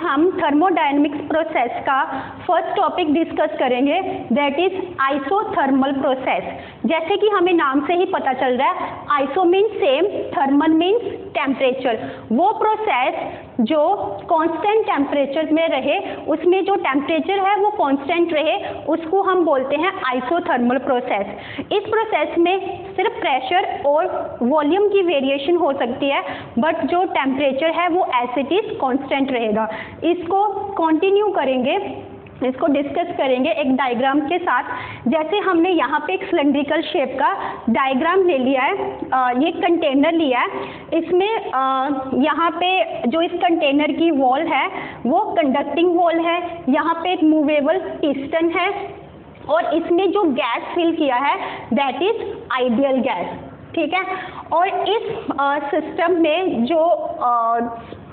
हम thermodynamics process का first topic discuss करेंगे, दैट इज आइसोथर्मल प्रोसेस। जैसे कि हमें नाम से ही पता चल रहा है, iso means same, thermal means temperature. वो प्रोसेस जो कांस्टेंट टेम्परेचर में रहे, उसमें जो टेम्परेचर है वो कांस्टेंट रहे, उसको हम बोलते हैं आइसोथर्मल प्रोसेस। इस प्रोसेस में सिर्फ प्रेशर और वॉल्यूम की वेरिएशन हो सकती है, बट जो टेम्परेचर है वो एज इट इज कांस्टेंट रहेगा। इसको कंटिन्यू करेंगे, इसको डिस्कस करेंगे एक डायग्राम के साथ। जैसे हमने यहाँ पे एक सिलेंड्रिकल शेप का डायग्राम ले लिया है, ये कंटेनर लिया है, इसमें यहाँ पे जो इस कंटेनर की वॉल है वो कंडक्टिंग वॉल है, यहाँ पे एक मूवेबल पिस्टन है और इसमें जो गैस फिल किया है दैट इज आइडियल गैस, ठीक है। और इस सिस्टम में जो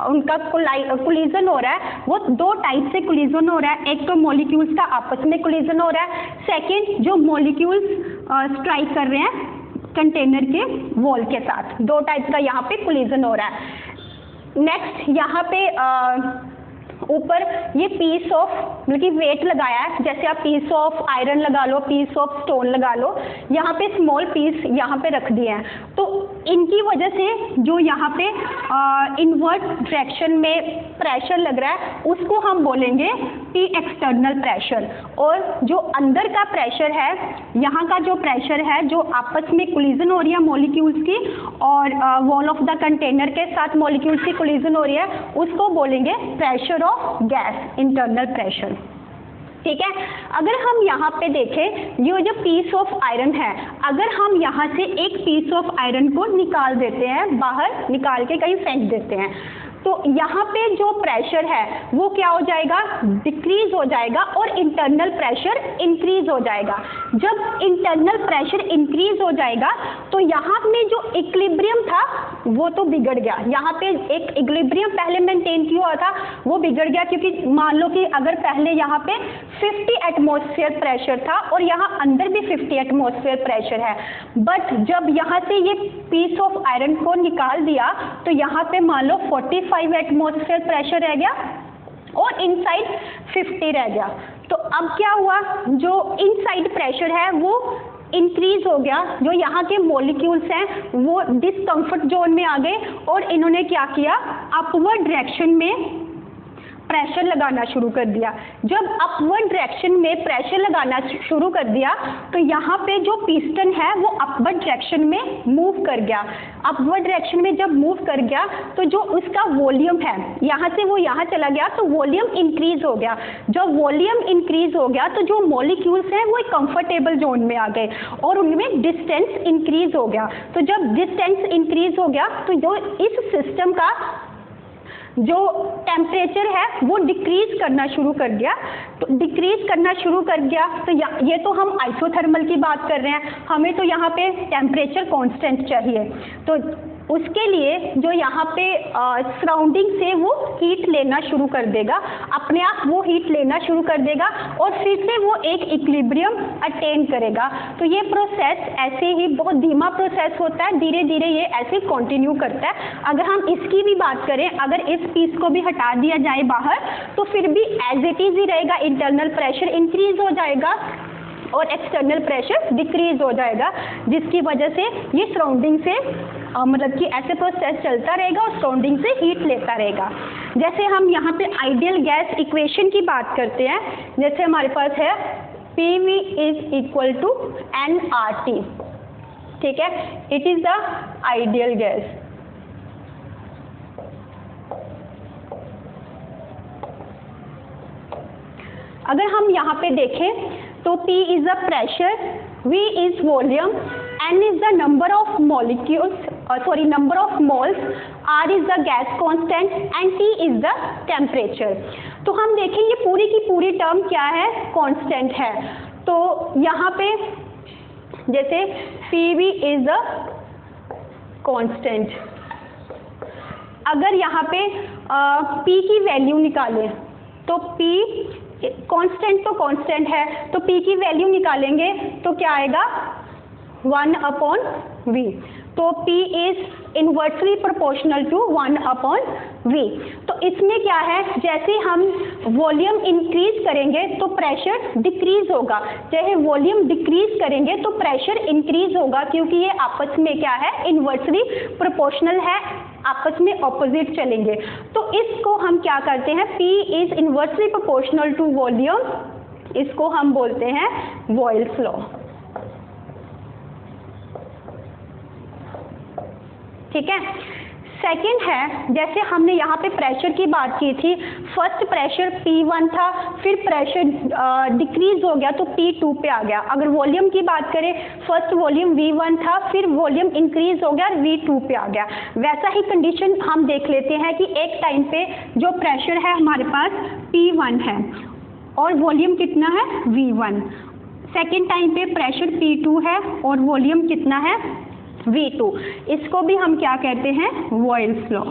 उनका कोलिजन हो रहा है वो दो टाइप से कोलिजन हो रहा है। एक तो मॉलिक्यूल्स का आपस में कोलिजन हो रहा है, सेकंड जो मॉलिक्यूल्स स्ट्राइक कर रहे हैं कंटेनर के वॉल के साथ, दो टाइप का यहाँ पे कोलिजन हो रहा है। नेक्स्ट यहाँ पे ऊपर ये पीस ऑफ मतलब कि वेट लगाया है, जैसे आप पीस ऑफ आयरन लगा लो, पीस ऑफ स्टोन लगा लो, यहाँ पे स्मॉल पीस यहाँ पे रख दिए हैं। तो इनकी वजह से जो यहाँ पे इनवर्ट डायरेक्शन में प्रेशर लग रहा है उसको हम बोलेंगे पी एक्सटर्नल प्रेशर। और जो अंदर का प्रेशर है, यहाँ का जो प्रेशर है जो आपस में कोलिजन हो रही है मॉलिक्यूल्स की और वॉल ऑफ द कंटेनर के साथ मॉलिक्यूल्स की कोलिजन हो रही है, उसको बोलेंगे pressure of gas, internal pressure, ठीक है। अगर हम यहाँ पे देखें, ये जो पीस ऑफ आयरन है, अगर हम यहाँ से एक पीस ऑफ आयरन को निकाल देते हैं, बाहर निकाल के कहीं फेंक देते हैं, तो यहाँ पे जो प्रेशर है वो क्या हो जाएगा, डिक्रीज हो जाएगा और इंटरनल प्रेशर इंक्रीज हो जाएगा। जब इंटरनल प्रेशर इंक्रीज हो जाएगा तो यहाँ में जो इक्विलिब्रियम था वो तो बिगड़ गया। यहाँ पे एक इक्विलिब्रियम पहले मेंटेन किया हुआ था वो बिगड़ गया, क्योंकि मान लो कि अगर पहले यहाँ पे 50 एटमॉस्फेयर प्रेशर था और यहाँ अंदर भी 50 एटमॉस्फेयर प्रेशर है, बट जब यहाँ से ये पीस ऑफ आयरन को निकाल दिया तो यहाँ पे मान लो 45 एटमॉस्फेयर प्रेशर रह गया और इनसाइड 50 रह गया। तो अब क्या हुआ, जो इनसाइड प्रेशर है वो इंक्रीज हो गया, जो यहाँ के मॉलिक्यूल्स हैं वो डिस्कम्फर्ट जोन में आ गए और इन्होंने क्या किया, अपवर्ड डायरेक्शन में प्रेशर लगाना शुरू कर दिया। जब अपवर्ड डायरेक्शन में प्रेशर लगाना शुरू कर दिया तो यहाँ पे जो पिस्टन है वो अपवर्ड डायरेक्शन में मूव कर गया। अपवर्ड डायरेक्शन में जब मूव कर गया तो जो उसका वॉल्यूम है यहाँ से वो यहाँ चला गया तो वॉल्यूम इंक्रीज हो गया। जब वॉल्यूम इंक्रीज हो गया तो जो मॉलिक्यूल्स हैं वो एक कंफर्टेबल जोन में आ गए और उनमें डिस्टेंस इंक्रीज हो गया। तो जब डिस्टेंस इंक्रीज हो गया तो जो इस सिस्टम का जो टेम्परेचर है वो डिक्रीज करना शुरू कर गया। तो डिक्रीज करना शुरू कर गया तो ये तो हम आइसोथर्मल की बात कर रहे हैं, हमें तो यहाँ पे टेम्परेचर कांस्टेंट चाहिए। तो उसके लिए जो यहाँ पे सराउंडिंग से वो हीट लेना शुरू कर देगा, अपने आप वो हीट लेना शुरू कर देगा और फिर से वो एक इक्विलिब्रियम अटेन करेगा। तो ये प्रोसेस ऐसे ही बहुत धीमा प्रोसेस होता है, धीरे धीरे ये ऐसे कंटिन्यू करता है। अगर हम इसकी भी बात करें, अगर इस पीस को भी हटा दिया जाए बाहर तो फिर भी एज इट इज ही रहेगा, इंटरनल प्रेशर इंक्रीज हो जाएगा और एक्सटर्नल प्रेशर डिक्रीज हो जाएगा, जिसकी वजह से ये सराउंडिंग से मतलब कि ऐसे प्रोसेस चलता रहेगा और सराउंडिंग से हीट लेता रहेगा। जैसे हम यहाँ पे आइडियल गैस इक्वेशन की बात करते हैं, जैसे हमारे पास है PV is equal to nRT, ठीक है, it is the ideal gas. अगर हम यहाँ पे देखें तो P is the pressure, V is volume, N is the number of molecules, number of moles, R is the gas constant and T is the temperature। तो हम देखेंगे पूरी की पूरी टर्म क्या है, कांस्टेंट है। तो यहाँ पे जैसे PV is the constant, अगर यहाँ पे P की वैल्यू निकालें तो P कांस्टेंट तो कांस्टेंट है, तो P की वैल्यू निकालेंगे तो क्या आएगा 1/V। तो P is inversely proportional to 1/V। तो इसमें क्या है, जैसे हम वॉल्यूम इंक्रीज करेंगे तो प्रेशर डिक्रीज होगा, चाहे वॉल्यूम डिक्रीज करेंगे तो प्रेशर इंक्रीज होगा, क्योंकि ये आपस में क्या है, इन्वर्सली प्रोपोर्शनल है, आपस में ऑपोजिट चलेंगे। तो इसको हम क्या करते हैं, P is inversely proportional to volume, इसको हम बोलते हैं बॉयल्स लॉ। ठीक है। सेकंड है, जैसे हमने यहाँ पे प्रेशर की बात की थी, फर्स्ट प्रेशर P1 था, फिर प्रेशर डिक्रीज हो गया तो P2 पे आ गया। अगर वॉल्यूम की बात करें, फर्स्ट वॉल्यूम V1 था, फिर वॉल्यूम इंक्रीज हो गया, V2 पे आ गया। वैसा ही कंडीशन हम देख लेते हैं कि एक टाइम पे जो प्रेशर है हमारे पास P1 है और वॉल्यूम कितना है, V1। सेकेंड टाइम पे प्रेशर P2 है और वॉल्यूम कितना है, V2। इसको भी हम क्या कहते हैं, बॉयल्स लॉ।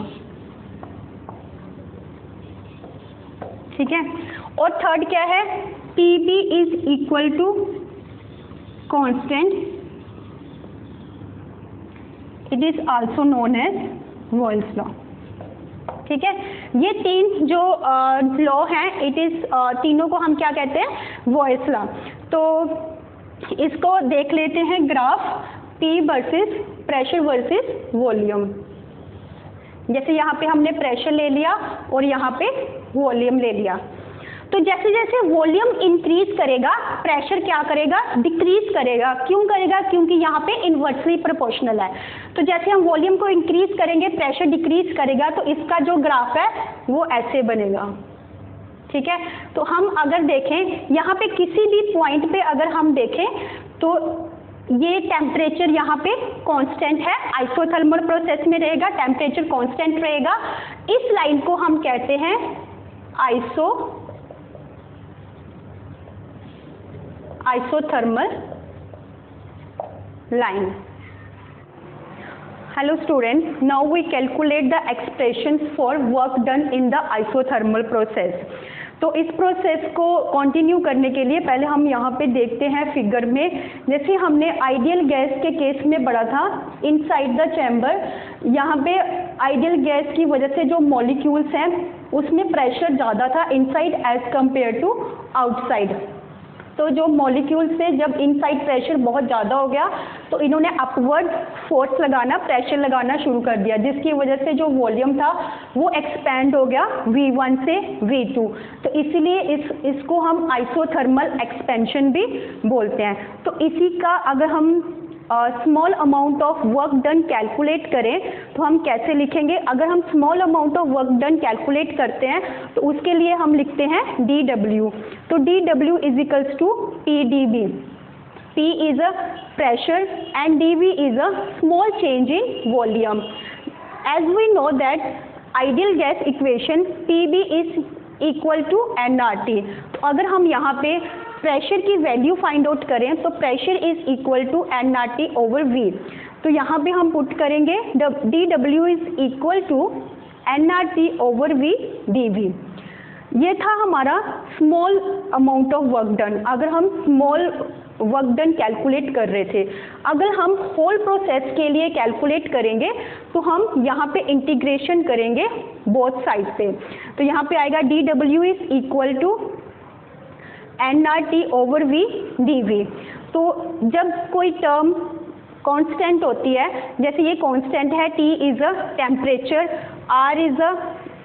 ठीक है। और थर्ड क्या है, PB is equal to constant, it is also known as Boyle's law. ठीक है। ये तीन जो लॉ हैं, इट इज तीनों को हम क्या कहते हैं, बॉयल्स लॉ। तो इसको देख लेते हैं graph, P versus pressure versus volume. जैसे यहाँ पे हमने प्रेशर ले लिया और यहाँ पे वॉल्यूम ले लिया। तो जैसे जैसे वॉल्यूम इंक्रीज करेगा, प्रेशर क्या करेगा, डिक्रीज करेगा। क्यों करेगा, क्योंकि यहाँ पे इन्वर्सली प्रोपोर्शनल है। तो जैसे हम वॉल्यूम को इंक्रीज करेंगे, प्रेशर डिक्रीज करेगा, तो इसका जो ग्राफ है वो ऐसे बनेगा। ठीक है। तो हम अगर देखें यहाँ पे किसी भी पॉइंट पे अगर हम देखें तो ये टेम्परेचर यहाँ पे कांस्टेंट है, आइसोथर्मल प्रोसेस में रहेगा, टेम्परेचर कांस्टेंट रहेगा। इस लाइन को हम कहते हैं isothermal line. Hello student, now we calculate the expressions for work done in the isothermal process. तो इस प्रोसेस को कंटिन्यू करने के लिए पहले हम यहाँ पे देखते हैं फिगर में, जैसे हमने आइडियल गैस के केस में पढ़ा था, इनसाइड द चैम्बर, यहाँ पे आइडियल गैस की वजह से जो मॉलिक्यूल्स हैं उसमें प्रेशर ज़्यादा था inside as compare to outside. तो जो मॉलिक्यूल्स से जब इनसाइड प्रेशर बहुत ज़्यादा हो गया तो इन्होंने अपवर्ड फोर्स लगाना, प्रेशर लगाना शुरू कर दिया, जिसकी वजह से जो वॉल्यूम था वो एक्सपैंड हो गया V1 से V2। तो इसीलिए इसको हम आइसोथर्मल एक्सपेंशन भी बोलते हैं। तो इसी का अगर हम small amount of work done calculate करें तो हम कैसे लिखेंगे, अगर हम small amount of work done calculate करते हैं तो उसके लिए हम लिखते हैं dW। तो dW is equals to PdV। P is a pressure and dV is a small change in volume. As we know that ideal gas equation PB is equal to nRT। तो अगर हम यहाँ पे प्रेशर की value find out करें तो pressure is equal to nRT over V। तो यहाँ पे हम पुट करेंगे dW is equal to nRT over V dV। ये था हमारा small amount of work done, अगर हम स्मॉल वर्क डन कैलकुलेट कर रहे थे। अगर हम होल प्रोसेस के लिए कैलकुलेट करेंगे तो हम यहाँ पे इंटीग्रेशन करेंगे बोथ साइड पे। तो यहाँ पे आएगा dW is equal to nRT over V dV। तो जब कोई टर्म कांस्टेंट होती है, जैसे ये कांस्टेंट है, T is a temperature, R is a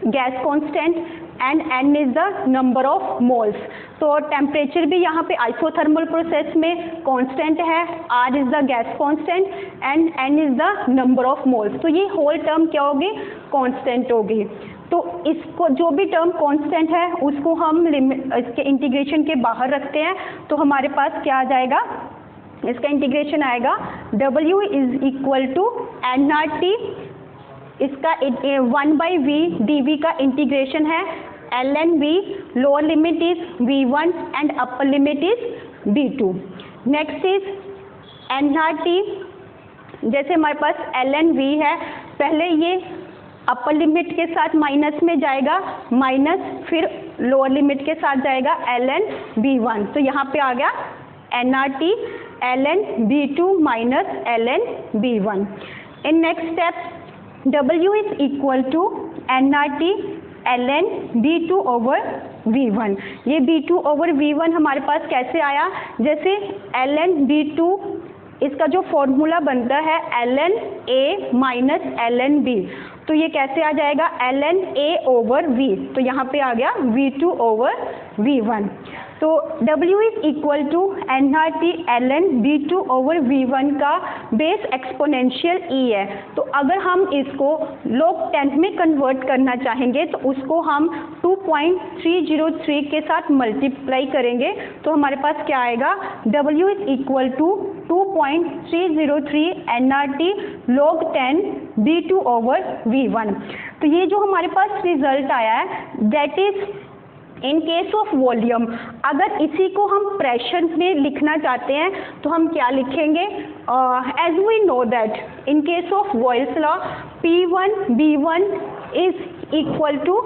gas constant and N is the number of moles. तो टेम्परेचर भी यहाँ पे आइसोथर्मल प्रोसेस में कांस्टेंट है, R is the gas constant and N is the number of moles. तो ये whole term क्या होगी, कांस्टेंट होगी। तो इसको जो भी टर्म कांस्टेंट है उसको हम इसके इंटीग्रेशन के बाहर रखते हैं, तो हमारे पास क्या आ जाएगा, इसका इंटीग्रेशन आएगा W is equal to nRT, इसका 1/V dV का इंटीग्रेशन है ln V, lower limit is V1 and upper limit is V2। Next is nRT, जैसे हमारे पास ln V है, पहले ये अपर लिमिट के साथ माइनस में जाएगा, माइनस फिर लोअर लिमिट के साथ जाएगा ln V1। तो यहाँ पे आ गया nRT ln V2 minus ln V1। In next step W is equal to nRT ln V2 over V1। ये V2 ओवर V1 हमारे पास कैसे आया, जैसे ln V2 इसका जो फॉर्मूला बनता है ln A minus ln B, तो ये कैसे आ जाएगा ln A ओवर V, तो यहाँ पे आ गया V2 ओवर V1। तो W is equal to nRT ln V2 over V1 का बेस एक्सपोनेंशियल E है। तो अगर हम इसको log 10 में कन्वर्ट करना चाहेंगे तो उसको हम 2.303 के साथ मल्टीप्लाई करेंगे, तो हमारे पास क्या आएगा, W is equal to 2.303 nRT log 10 V2 over V1। तो ये जो हमारे पास रिजल्ट आया है that is in case of volume. अगर इसी को हम प्रेशर में लिखना चाहते हैं तो हम क्या लिखेंगे, as we know that in case of Boyle's law P1 B1 is equal to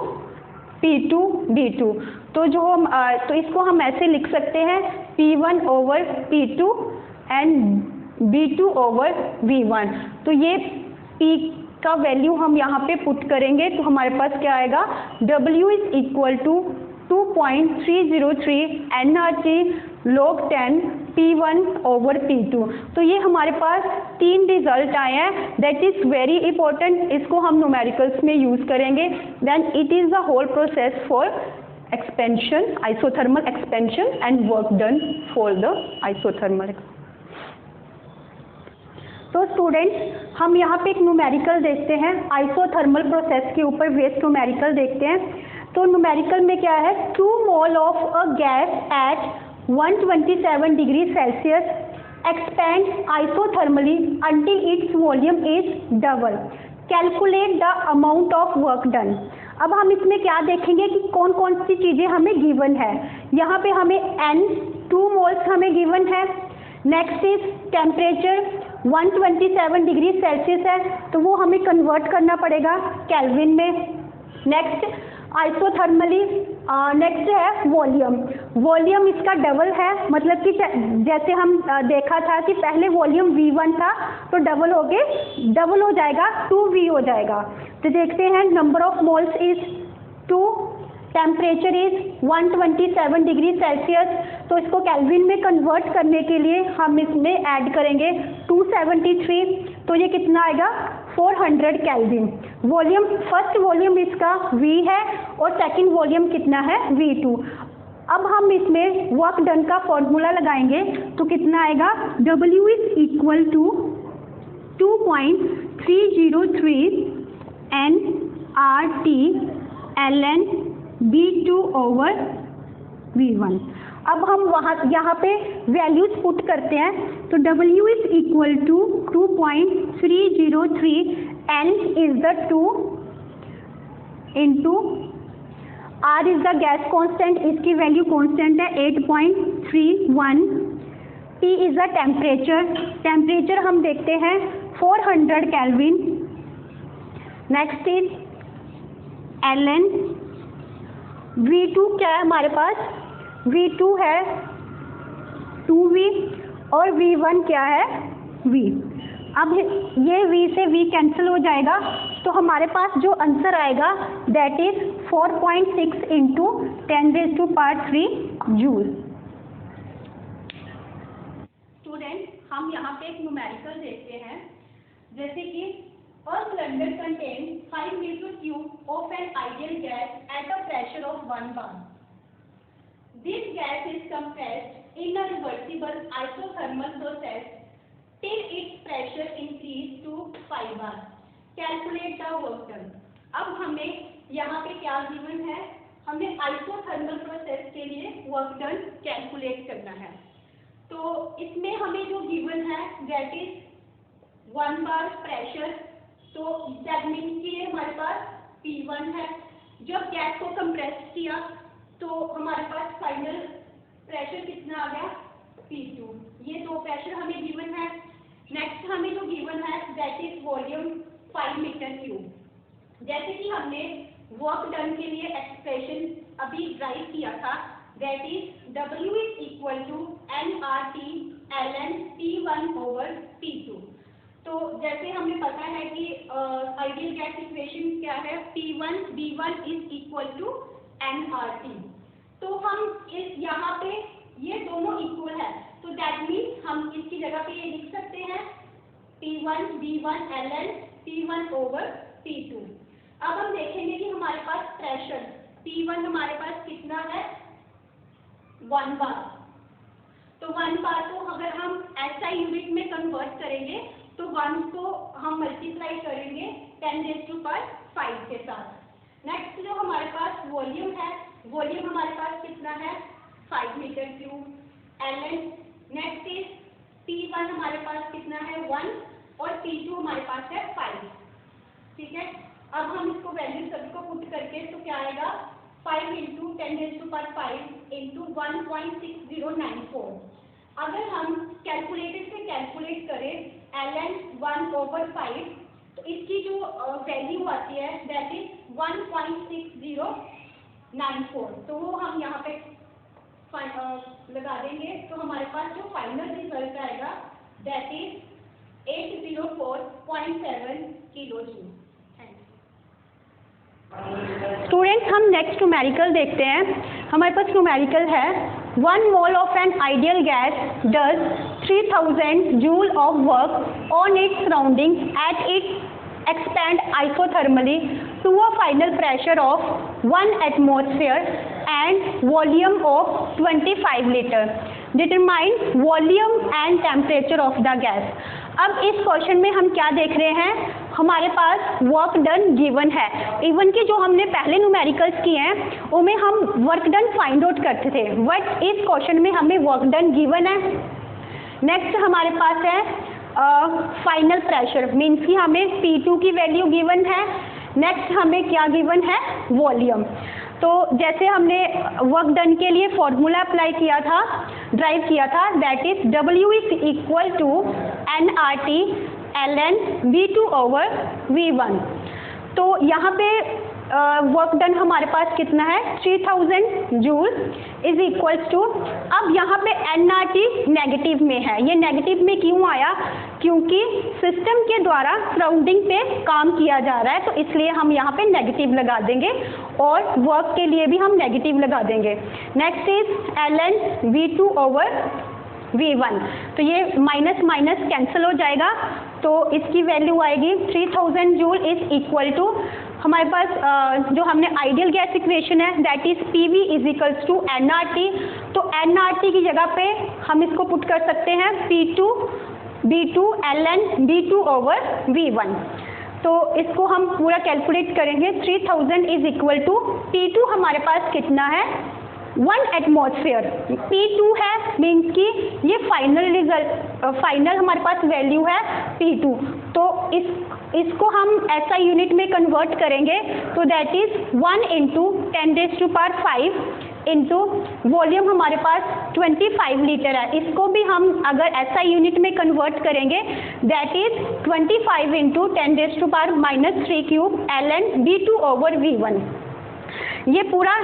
P2 B2। तो जो हम तो इसको हम ऐसे लिख सकते हैं P1 over P2 and B2 over V1। तो ये P का वैल्यू हम यहाँ पे पुट करेंगे तो हमारे पास क्या आएगा, W is equal to 2.303 nRT log 10 P1 over P2। तो ये हमारे पास 3 रिजल्ट आए हैं, दैट इज वेरी इंपॉर्टेंट, इसको हम न्यूमेरिकल्स में यूज करेंगे। Then it is the whole process for expansion, isothermal expansion and work done for the isothermal. तो स्टूडेंट्स हम यहाँ पे एक न्यूमेरिकल देखते हैं, आइसोथर्मल प्रोसेस के ऊपर बेस्ड न्यूमेरिकल देखते हैं। तो न्यूमेरिकल में क्या है, 2 mole of a gas at 127 degree Celsius expand isothermally until its volume is double, calculate the amount of work done. अब हम इसमें क्या देखेंगे कि कौन कौन सी चीज़ें हमें गिवन है। यहाँ पे हमें N 2 मोल्स हमें गिवन है। Next is temperature 127 degree Celsius है, तो वो हमें कन्वर्ट करना पड़ेगा केल्विन में। नेक्स्ट आइसोथर्मली, नेक्स्ट है वॉल्यूम। वॉल्यूम इसका डबल है, मतलब कि जैसे हम देखा था कि पहले वॉल्यूम V1 था तो डबल हो जाएगा 2V हो जाएगा। तो देखते हैं number of moles is 2, temperature is 127 degree Celsius, तो इसको केल्विन में कन्वर्ट करने के लिए हम इसमें ऐड करेंगे 273, तो ये कितना आएगा 400 केल्विन। वॉल्यूम, फर्स्ट वॉल्यूम इसका V है और सेकंड वॉल्यूम कितना है V2। अब हम इसमें वर्क डन का फॉर्मूला लगाएंगे तो कितना आएगा, W is equal to 2.303 nRT ln V2 over V1। अब हम यहाँ पे वैल्यूज पुट करते हैं, तो W is equal to 2.303 N is the 2 into R is the gas constant, इसकी वैल्यू कांस्टेंट है 8.31, T इज द टेम्परेचर हम देखते हैं 400 kelvin. Next is ln V2 क्या है हमारे पास, V2 है 2V और V1 क्या है V। अब ये V से V कैंसिल हो जाएगा, तो हमारे पास जो आंसर आएगा that is 4.6 into 10⁻³ joule. Student हम यहाँ पे एक न्यूमेरिकल देखते हैं, जैसे कि a cylinder contains 5 meter cube of an ideal gas at a pressure of 1 bar. This gas is compressed in a reversible isothermal process till its pressure increases to 5 bar. Calculate the work done. अब हमें यहाँ पे क्या given है, हमें isothermal process के लिए work done calculate करना है। तो इसमें हमें जो गिवन है दैट इज 1 बार प्रेशर, तो दैट मीन्स कि हमारे पास P1 है। जब गैस को कंप्रेस किया तो हमारे पास फाइनल प्रेशर कितना आ गया P2। ये 2 प्रेशर हमें गिवन है। नेक्स्ट हमें जो गिवन है that is volume 5 metre cube. जैसे कि हमने वर्क डन के लिए एक्सप्रेशन अभी राइट किया था, that is W is equal to nRT ln P1 over P2। तो जैसे हमें पता है कि आइडियल गैस इक्वेशन क्या है, P1 V1 is equal to nRT। तो हम इस यहाँ पे ये दोनों इक्वल है, तो दैट मीन्स हम इसकी जगह पे ये लिख सकते हैं P1 V1 ln P1 over P2। अब हम देखेंगे कि हमारे पास प्रेशर P1 हमारे पास कितना है, 1 बार। तो 1 बार को अगर हम SI यूनिट में कन्वर्ट करेंगे तो 1 को हम मल्टीप्लाई करेंगे 10⁵ के साथ। नेक्स्ट जो हमारे पास वॉल्यूम है, वॉल्यूम हमारे पास कितना है, 5 metre cube ln। Next is P1 हमारे पास कितना है, 1 और P2 हमारे पास है 5। ठीक है, अब हम इसको वैल्यू सभी को पुट करके तो क्या आएगा, 5 इंटू 10⁵ इंटू 1.6094। अगर हम कैलकुलेटर से कैलकुलेट करें ln 1 ओवर 5 तो इसकी जो वैल्यू आती है दैट इज 1.6094। तो वो हम यहाँ पे लगा देंगे, तो हमारे पास जो फाइनल रिजल्ट आएगा that is 804.7 kilo joule. Students, हम नेक्स्ट न्यूमेरिकल देखते हैं। हमारे पास न्यूमेरिकल है 1 mole of an ideal gas does 3000 joule of work on its surrounding at it expand isothermally to a final pressure of 1 atmosphere and volume of 25 litre. Determine volume and temperature of the gas. अब इस question में हम क्या देख रहे हैं, हमारे पास work done given है। इवन कि जो हमने पहले न्यूमेरिकल्स किए हैं उनमें हम वर्क डन फाइंड आउट करते थे, बट इस क्वेश्चन में हमें वर्क डन गिवन है। नेक्स्ट हमारे पास है फाइनल प्रेशर, मीन्स कि हमें P2 की वैल्यू गिवन है। नेक्स्ट हमें क्या गिवन है, वॉल्यूम। तो जैसे हमने वर्क डन के लिए फॉर्मूला अप्लाई किया था, ड्राइव किया था, that is W is equal to nRT ln V2 over V1। तो यहाँ पे वर्क डन हमारे पास कितना है, 3000 जूल इज इक्वल्स टू, अब यहाँ पे nRT नेगेटिव में है। ये नेगेटिव में क्यों आया, क्योंकि सिस्टम के द्वारा सराउंडिंग पे काम किया जा रहा है, तो इसलिए हम यहाँ पे नेगेटिव लगा देंगे और वर्क के लिए भी हम नेगेटिव लगा देंगे। Next is ln V2 over V1। तो ये माइनस माइनस कैंसिल हो जाएगा, तो इसकी वैल्यू आएगी 3000 जूल इज इक्वल टू, हमारे पास जो हमने आइडियल गैस इक्वेशन है that is PV is equals to nRT। तो nRT की जगह पे हम इसको पुट कर सकते हैं P2 B2 ln B2 over V1। तो इसको हम पूरा कैलकुलेट करेंगे। 3000 इज इक्वल टू P2 हमारे पास कितना है, 1 एटमॉस्फेयर। P2 है, मीन्स कि ये फाइनल रिजल्ट, फाइनल हमारे पास वैल्यू है P2। तो इसको हम SI यूनिट में कन्वर्ट करेंगे, तो that is 1 into 10⁵ into volume हमारे पास 25 लीटर है। इसको भी हम अगर SI यूनिट में कन्वर्ट करेंगे that is 25 into 10⁻³ cube ln V2 over V1। ये पूरा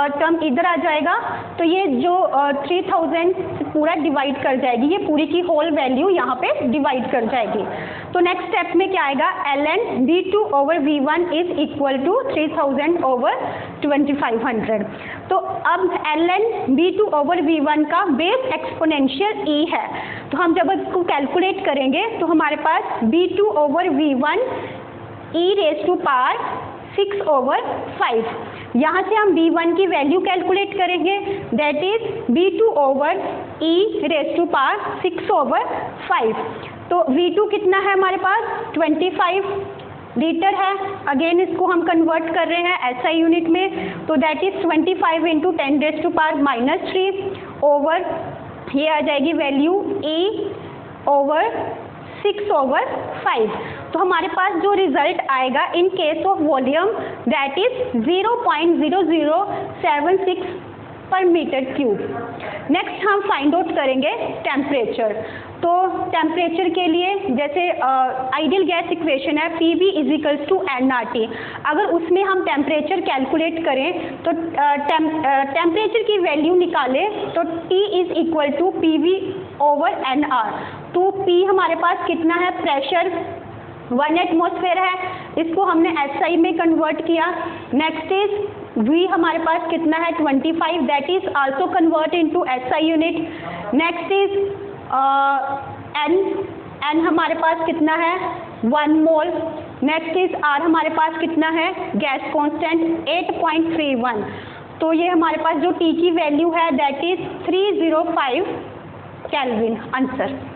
टर्म इधर आ जाएगा, तो ये जो 3000 पूरा डिवाइड कर जाएगी, ये पूरी की होल वैल्यू यहाँ पे डिवाइड कर जाएगी। तो नेक्स्ट स्टेप में क्या आएगा, ln V2 over V1 is equal to 3000 over 2500। तो अब ln V2 ओवर V1 का बेस एक्सपोनेंशियल E है, तो हम जब इसको कैलकुलेट करेंगे तो हमारे पास V2 over V1 e⁻⁵ 6 over 5। यहाँ से हम V1 की वैल्यू कैलकुलेट करेंगे, that is V2 over e⁻⁶ over 5। तो V2 कितना है हमारे पास, 25 लीटर है। अगेन इसको हम कन्वर्ट कर रहे हैं SI यूनिट में, तो दैट इज 25 इंटू 10⁻³ ओवर, ये आ जाएगी वैल्यू E ओवर 6 ओवर 5। तो हमारे पास जो रिजल्ट आएगा in case of volume that is 0.0076 per metre cube. Next हम फाइंड आउट करेंगे टेम्परेचर। तो टेम्परेचर के लिए जैसे आइडियल गैस इक्वेशन है PV is equals to nRT, अगर उसमें हम टेम्परेचर कैलकुलेट करें तो टेम्परेचर की वैल्यू निकालें तो T is equal to PV over nR। तो P हमारे पास कितना है, प्रेशर 1 एटमॉस्फेयर है, इसको हमने SI में कन्वर्ट किया। नेक्स्ट इज V हमारे पास कितना है 25, that is also convert into SI unit. Next is N हमारे पास कितना है 1 मोल। नेक्स्ट इज R हमारे पास कितना है, गैस कांस्टेंट 8.31। तो ये हमारे पास जो T की वैल्यू है दैट इज 305 केल्विन आंसर।